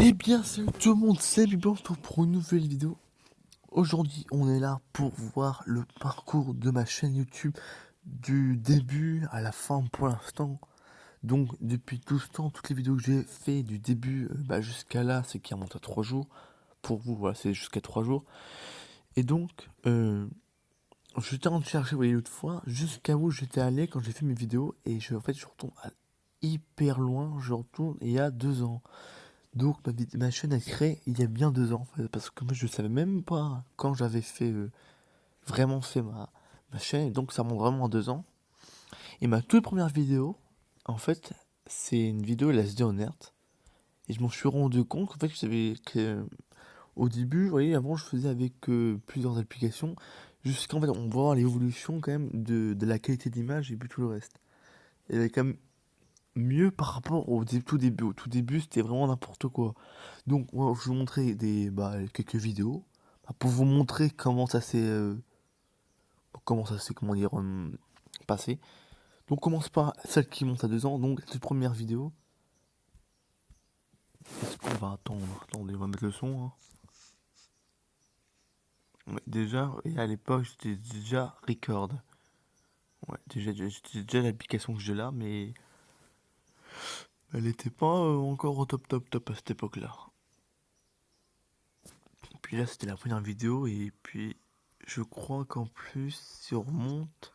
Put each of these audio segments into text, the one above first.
Eh bien, salut tout le monde, c'est Bibi pour une nouvelle vidéo. Aujourd'hui, on est là pour voir le parcours de ma chaîne YouTube du début à la fin pour l'instant. Donc, depuis tout ce temps, toutes les vidéos que j'ai fait du début jusqu'à là, c'est qui remonte à 3 jours. Pour vous, voilà, c'est jusqu'à 3 jours. Et donc, j'étais en train de chercher, vous voyez, l'autre fois, jusqu'à où j'étais allé quand j'ai fait mes vidéos. Et en fait, je retourne hyper loin, je retourne il y a 2 ans. Donc ma chaîne a créé il y a bien 2 ans, en fait, parce que moi je savais même pas quand j'avais fait vraiment fait ma chaîne, et donc ça remonte vraiment à 2 ans. Et ma toute première vidéo, en fait, c'est une vidéo LSD Nerd. Et je m'en suis rendu compte qu'en fait je savais que au début, vous voyez, avant je faisais avec plusieurs applications, jusqu'en fait on voit l'évolution quand même de la qualité d'image et puis tout le reste. Et elle est quand même mieux par rapport tout début. Au tout début, c'était vraiment n'importe quoi. Donc, moi, je vais vous montrer quelques vidéos pour vous montrer comment dire, passé. Donc, on commence par celle qui monte à 2 ans. Donc, cette première vidéo. Est-ce qu'on va attendre? Attendez, on va mettre le son. Hein. Ouais, déjà, et à l'époque, j'étais déjà record. Ouais, j'étais déjà l'application que j'ai là, mais elle n'était pas encore au top à cette époque-là. Puis là, c'était la première vidéo, et puis je crois qu'en plus, si on remonte.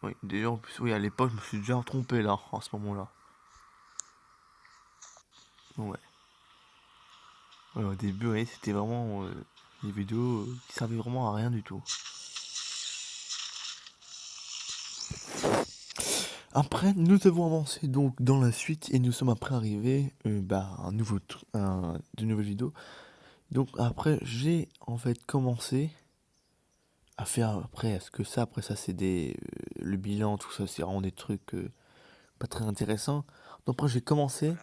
Oui, déjà en plus, oui, à l'époque, je me suis déjà trompé là, à ce moment-là. Ouais. Ouais, au début, oui, c'était vraiment des vidéos qui servaient vraiment à rien du tout. Après, nous avons avancé donc dans la suite et nous sommes après arrivés à de nouvelles vidéos. Donc après, j'ai en fait commencé à faire après ça c'est le bilan, tout ça, c'est vraiment des trucs pas très intéressants. Donc après, j'ai commencé.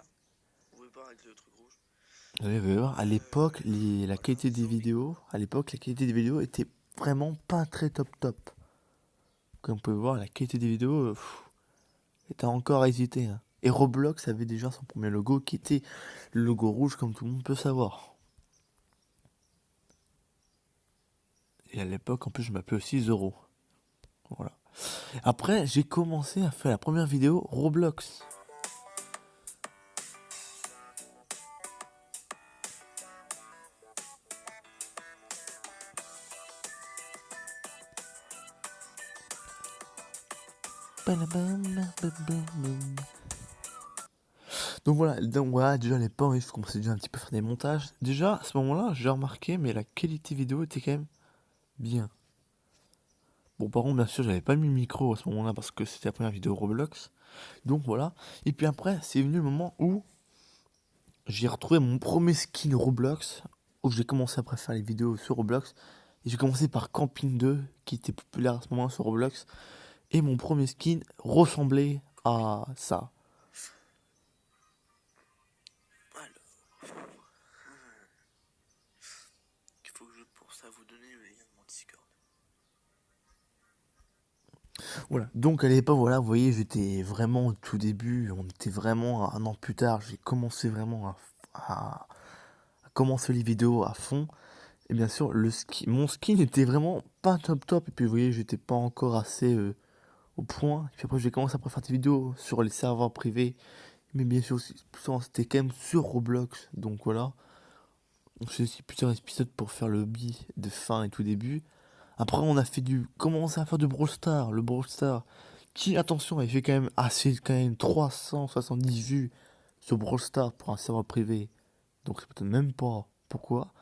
On veut pas arrêter le truc rouge. Vous allez voir, à l'époque, la qualité des vidéos, était vraiment pas très top. Comme vous pouvez voir, la qualité des vidéos était encore à hésiter. Hein. Et Roblox avait déjà son premier logo qui était le logo rouge, comme tout le monde peut savoir. Et à l'époque, en plus, je m'appelais aussi Zoro. Voilà. Après, j'ai commencé à faire la première vidéo Roblox. Donc voilà, déjà à l'époque, je commençais déjà un petit peu à faire des montages. Déjà, à ce moment-là, j'ai remarqué, mais la qualité vidéo était quand même bien. Bon, par contre, bien sûr, j'avais pas mis le micro à ce moment-là parce que c'était la première vidéo Roblox. Donc voilà. Et puis après, c'est venu le moment où j'ai retrouvé mon premier skin Roblox. Où j'ai commencé après à faire les vidéos sur Roblox. Et j'ai commencé par Camping 2, qui était populaire à ce moment sur Roblox. Et mon premier skin ressemblait à ça. Alors, il faut que je pense à vous donner le lien de mon Discord. Voilà. Donc à l'époque, voilà, vous voyez, j'étais vraiment au tout début. On était vraiment un an plus tard. J'ai commencé vraiment à commencer les vidéos à fond. Et bien sûr, mon skin était vraiment pas top. Et puis vous voyez, j'étais pas encore assez au point. Et puis après, j'ai commencé à faire des vidéos sur les serveurs privés. Mais bien sûr, c'était quand même sur Roblox. Donc voilà. Donc j'ai aussi plusieurs épisodes pour faire le hobby de fin et tout début. Après, on a commencé à faire du Brawl Stars. Le Brawl Stars. Qui, attention, avait fait quand même 370 vues sur Brawl Stars pour un serveur privé. Donc c'est peut-être même pas pourquoi.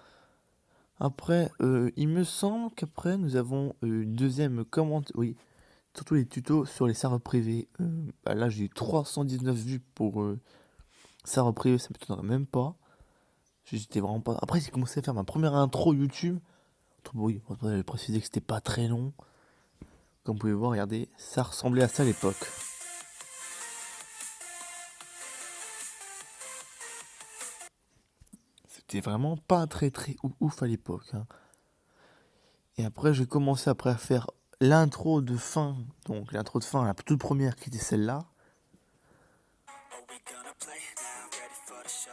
Après, il me semble qu'après, nous avons une deuxième commande. Oui, surtout les tutos sur les serveurs privés. Là, j'ai eu 319 vues pour serveur privé, ça m'étonnerait même pas. J'étais vraiment pas. Après, j'ai commencé à faire ma première intro YouTube. Oui, je vais préciser que c'était pas très long. Comme vous pouvez voir, regardez, ça ressemblait à ça à l'époque. C'était vraiment pas très ouf à l'époque. Hein. Et après, j'ai commencé à faire l'intro de fin. Donc, l'intro de fin, la toute première qui était celle-là. ready for the show.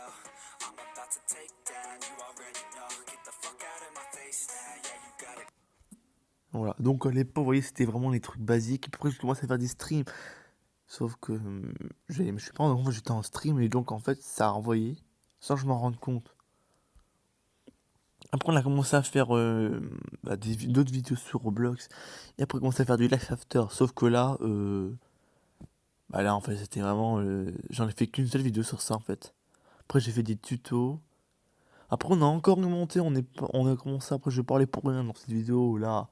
I'm about to take down, you already know. Get the fuck out of my face now, yeah, you got it. Voilà, donc à l'époque, vous voyez, c'était vraiment les trucs basiques. Et puis après, je commençais à faire des streams. Sauf que je sais pas, en fait, j'étais en stream et donc en fait, ça a envoyé sans que je m'en rende compte. Après, on a commencé à faire d'autres vidéos sur Roblox. Et après, on a commencé à faire du live after. Sauf que là, bah là, en fait, c'était vraiment. J'en ai fait qu'une seule vidéo sur ça, en fait. Après, j'ai fait des tutos. Après, on a encore augmenté. On a commencé. Après, je parlais pour rien dans cette vidéo. Là,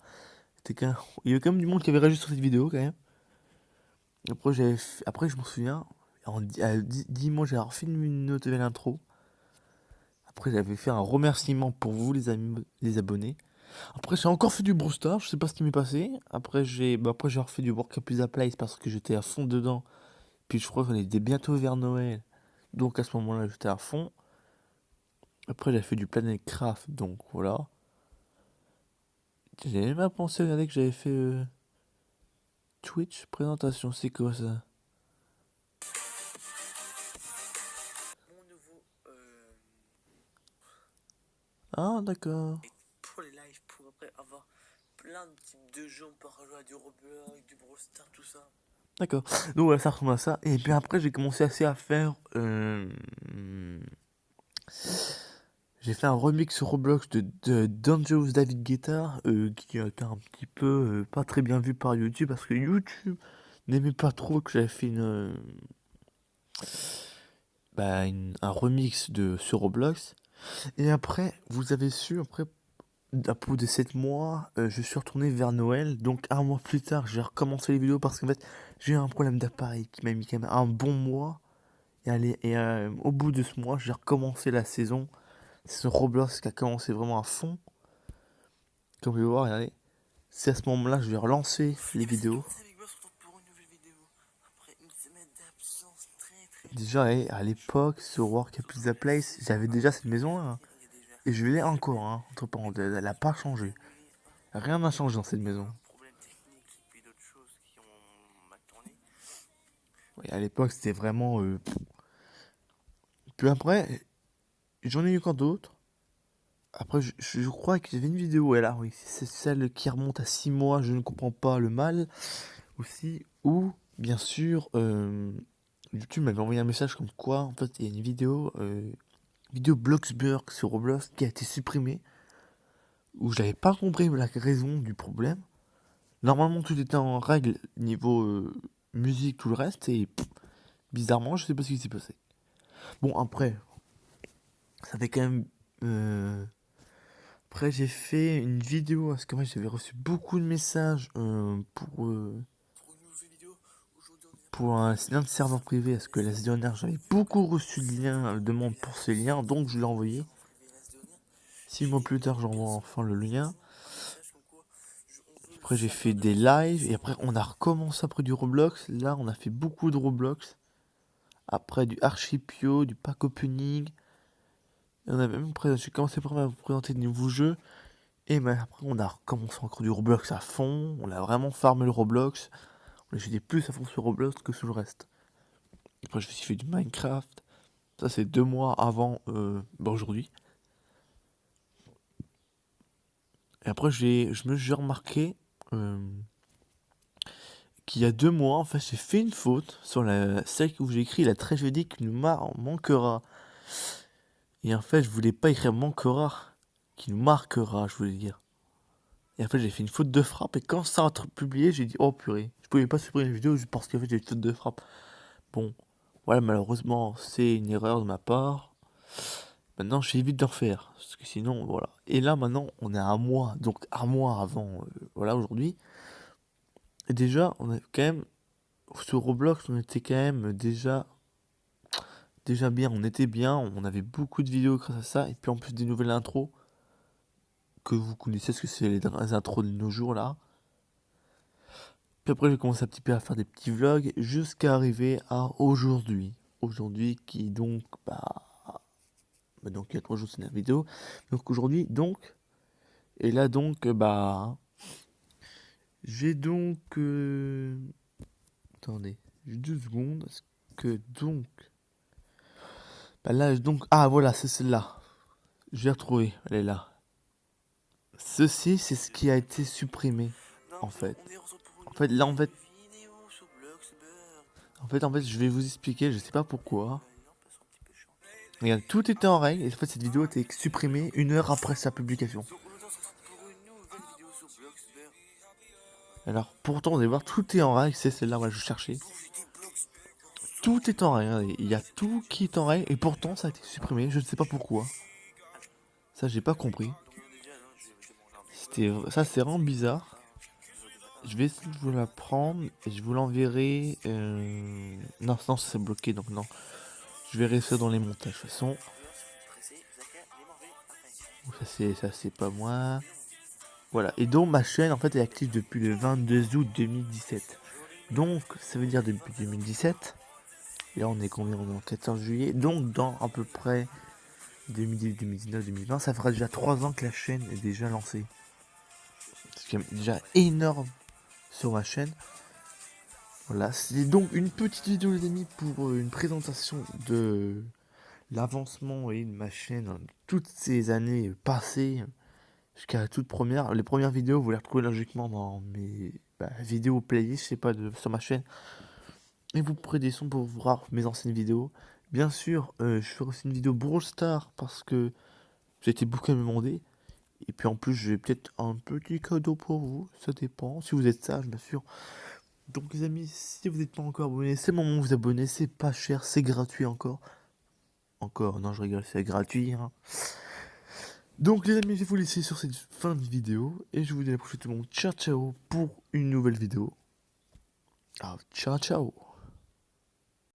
c'était quand même... Il y avait quand même du monde qui avait réagi sur cette vidéo, quand même. Après, après je me souviens, à 10 mois, j'ai refait une nouvelle intro. Après, j'avais fait un remerciement pour vous, les amis, les abonnés. Après, j'ai encore fait du Brawl Stars, je sais pas ce qui m'est passé. Après, j'ai refait du Work Plus Place parce que j'étais à fond dedans. Puis je crois qu'on était bientôt vers Noël. Donc à ce moment-là, j'étais à fond. Après, j'ai fait du Planet Craft, donc voilà. J'ai même pas pensé, regardez que j'avais fait Twitch présentation, c'est quoi ça? Mon nouveau, Ah, d'accord. pour les lives, pour après avoir plein de types de jeux, on peut rejouer à du Roblox, du Brawl Stars, tout ça. D'accord. Donc voilà, ça ressemble à ça. Et puis après, j'ai commencé assez à faire. J'ai fait un remix sur Roblox de Dangerous David Guetta, qui a été un petit peu pas très bien vu par YouTube parce que YouTube n'aimait pas trop que j'avais fait un remix sur Roblox. Et après, vous avez su, après, à bout de 7 mois, je suis retourné vers Noël. Donc un mois plus tard, j'ai recommencé les vidéos parce qu'en fait, j'ai eu un problème d'appareil qui m'a mis quand même un bon mois. Au bout de ce mois, j'ai recommencé la saison. C'est ce Roblox qui a commencé vraiment à fond. Comme vous pouvez voir, regardez. C'est à ce moment-là que je vais relancer les Et bien, c'est du vidéos. coup, ça, Big Boss, on se retrouve pour une nouvelle vidéo. Après une semaine d'absence très Déjà, à l'époque, sur Work Plus the Place, j'avais déjà cette maison-là, hein. il y a déjà Et je l'ai encore, hein, entre parenthèses. Elle n'a pas j'ai changé. annulé Rien n'a changé dans cette maison. un problème technique et puis d'autres choses qui ont mal tourné. Oui, à l'époque, c'était vraiment. Puis après, j'en ai eu encore d'autres. Après, je crois qu'il y avait une vidéo, là, oui, c'est celle qui remonte à 6 mois, je ne comprends pas le mal, aussi, où, bien sûr, YouTube m'avait envoyé un message comme quoi, en fait, il y a une vidéo Bloxburg sur Roblox qui a été supprimée, où j'avais pas compris la raison du problème. Normalement, tout était en règle niveau musique, tout le reste, et bizarrement, je sais pas ce qui s'est passé. Bon, après, ça fait quand même... Après, j'ai fait une vidéo parce que moi j'avais reçu beaucoup de messages Pour une nouvelle vidéo, aujourd'hui on est là pour un lien de serveur privé. Parce que la semaine dernière, j'avais beaucoup reçu de liens, demandes pour ces liens, donc je l'ai envoyé. 6 mois plus tard, j'envoie enfin le lien. Après, j'ai fait des lives et après, on a recommencé après du Roblox. Là, on a fait beaucoup de Roblox. Après, du Archipio, du Pack Opening. Et on a même j'ai commencé par vous présenter de nouveaux jeux. Et ben après, on a recommencé encore du Roblox à fond. On a vraiment farmé le Roblox. J'étais plus à fond sur Roblox que sur le reste. Après, je me suis fait du Minecraft. Ça, c'est 2 mois avant aujourd'hui. Et après, j'ai remarqué qu'il y a 2 mois, en fait, j'ai fait une faute sur celle où j'ai écrit la tragédie qui nous manquera. Et en fait, je voulais pas écrire manquera, qui nous marquera, je voulais dire. Et en fait, j'ai fait une faute de frappe. Et quand ça a été publié, j'ai dit, oh purée, je pouvais pas supprimer la vidéo parce qu'en fait, j'ai une faute de frappe. Bon, voilà, malheureusement, c'est une erreur de ma part. Maintenant, j'évite d'en faire, parce que sinon, voilà. Et là, maintenant, on est à un mois, donc un mois avant, voilà, aujourd'hui. Et déjà, on a quand même, sur Roblox, on était quand même déjà bien, on était bien, on avait beaucoup de vidéos grâce à ça, et puis en plus des nouvelles intros, que vous connaissez, ce que c'est les intros de nos jours, là. Puis après, j'ai commencé un petit peu à faire des petits vlogs, jusqu'à arriver à aujourd'hui. Aujourd'hui, qui donc, donc il y a 3 jours, c'est la vidéo. Donc aujourd'hui, donc, et là donc, j'ai donc, attendez, j'ai 2 secondes, parce que donc, Bah là, donc... Ah, voilà, c'est celle-là. Je l'ai retrouvée, elle est là. Ceci, c'est ce qui a été supprimé, en fait. En fait, là, en fait, je vais vous expliquer, je sais pas pourquoi. Regarde, tout était en règle, et en fait, cette vidéo a été supprimée 1 heure après sa publication. Alors, pourtant, vous allez voir, tout est en règle, c'est celle-là, moi, je cherchais. Tout est en règle, il y a tout qui est en règle, et pourtant, ça a été supprimé, je ne sais pas pourquoi. Ça, j'ai pas compris. Ça, c'est vraiment bizarre. Je vais essayer de vous la prendre et je vous l'enverrai. Non, sinon c'est bloqué, donc non. Je verrai ça dans les montages. De toute façon, ça c'est pas moi. Voilà. Et donc ma chaîne en fait est active depuis le 22 août 2017. Donc ça veut dire depuis 2017. Et là on est combien? On est en 14 juillet. Donc dans à peu près 2018, 2019, 2020, ça fera déjà 3 ans que la chaîne est déjà lancée. C'est quand même déjà énorme sur ma chaîne. Voilà, c'est donc une petite vidéo les amis pour une présentation de l'avancement et de ma chaîne toutes ces années passées jusqu'à la toute première. Les premières vidéos vous les retrouvez logiquement dans mes vidéos playlist, je sais pas, sur ma chaîne. Et vous pourrez des sons pour voir mes anciennes vidéos. Bien sûr, je ferai aussi une vidéo Brawl Stars parce que j'ai été beaucoup à me demander. Et puis en plus, j'ai peut-être un petit cadeau pour vous, ça dépend, si vous êtes sage bien sûr. Donc les amis, si vous n'êtes pas encore abonné, c'est le moment de vous abonner, c'est pas cher, c'est gratuit encore. Encore, non je rigole, c'est gratuit. Hein. Donc les amis, je vais vous laisser sur cette fin de vidéo, et je vous dis à la prochaine tout le monde, ciao ciao pour une nouvelle vidéo. Ah, ciao ciao.